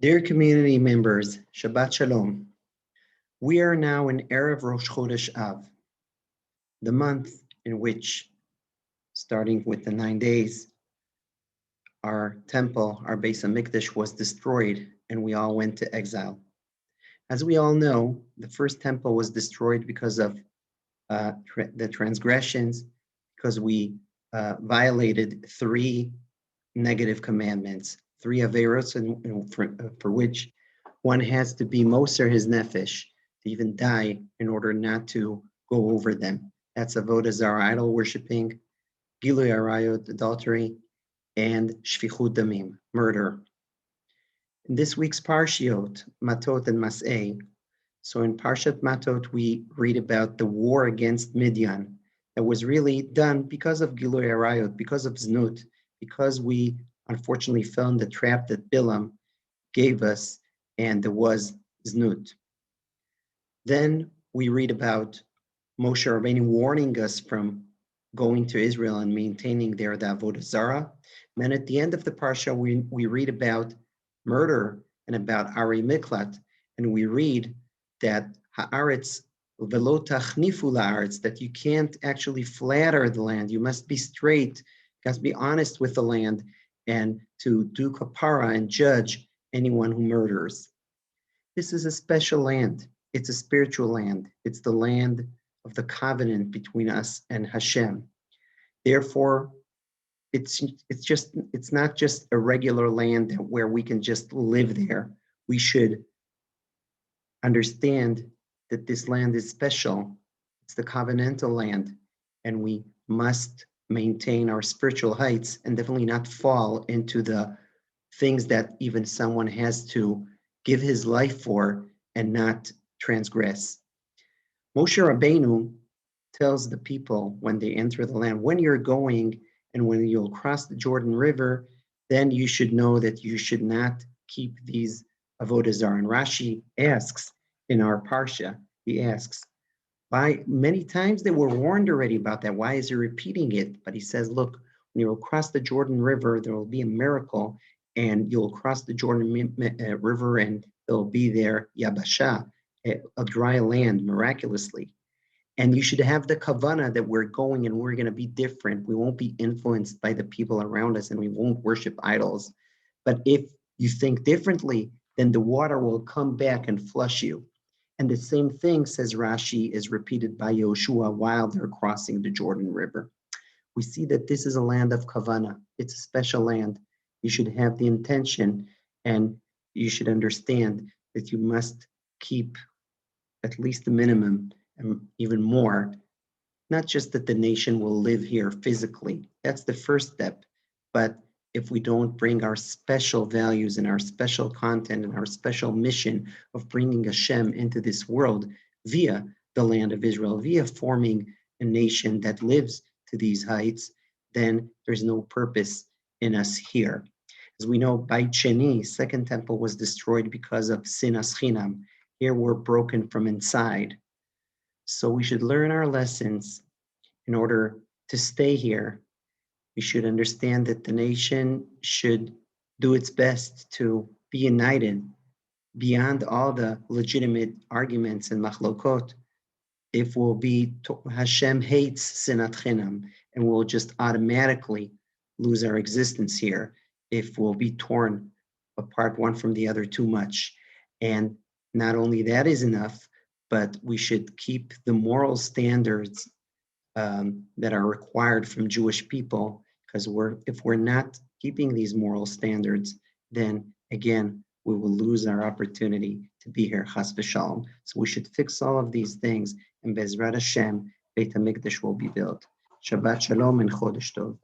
Dear community members, Shabbat Shalom. We are now in Erev Rosh Chodesh Av, the month in which, starting with the 9 days, our temple, our Beis HaMikdash, was destroyed and we all went to exile. As we all know, the first temple was destroyed because of the transgressions, because we violated 3 negative commandments, 3 averos, for which one has to be moser his nefesh, to even die in order not to go over them. That's avodah zarah, idol worshiping, gilui arayot, adultery, and shfichut damim, murder. In this week's parshiot, Matot and Masei, so in Parashat Matot, we read about the war against Midian that was really done because of gilui arayot, because of znut, because we unfortunately fell in the trap that Bilam gave us, and there was znut. Then we read about Moshe Rabbeinu warning us from going to Israel and maintaining there the avodah zarah. And then at the end of the parsha, we read about murder and about Ari Miklat, and we read that haaretz velo tachnifu laaretz, that you can't actually flatter the land. You must be straight, you must be honest with the land, and to do kapara and judge anyone who murders. This is a special land. It's a spiritual land. It's the land of the covenant between us and Hashem. Therefore, it's not just a regular land where we can just live there. We should understand that this land is special. It's the covenantal land, and we must maintain our spiritual heights and definitely not fall into the things that even someone has to give his life for and not transgress. Moshe Rabbeinu tells the people when they enter the land, when you're going and when you'll cross the Jordan River, then you should know that you should not keep these avodah zarah. And Rashi asks in our parsha, he asks, why many times they were warned already about that. Why is he repeating it? But he says, look, when you will cross the Jordan River, there will be a miracle, and you'll cross the Jordan River and there'll be there Yabasha, a dry land, miraculously. And you should have the kavana that we're going and we're going to be different. We won't be influenced by the people around us and we won't worship idols. But if you think differently, then the water will come back and flush you. And the same thing, says Rashi, is repeated by Yoshua while they're crossing the Jordan River. We see that this is a land of kavana. It's a special land. You should have the intention, and you should understand that you must keep at least the minimum and even more. Not just that the nation will live here physically. That's the first step. But if we don't bring our special values and our special content and our special mission of bringing Hashem into this world via the land of Israel, via forming a nation that lives to these heights, then there's no purpose in us here. As we know, Beit Sheni, second temple, was destroyed because of sinas chinam. Here we're broken from inside. So we should learn our lessons in order to stay here. We should understand that the nation should do its best to be united beyond all the legitimate arguments and machlokot. If we'll be, Hashem hates sinat chinam, and we'll just automatically lose our existence here if we'll be torn apart one from the other too much. And not only that is enough, but we should keep the moral standards that are required from Jewish people, because if we're not keeping these moral standards, then again, we will lose our opportunity to be here, chas v'shalom. So we should fix all of these things, and Bezrat Hashem, Beit HaMikdash will be built. Shabbat Shalom and Chodesh Tov.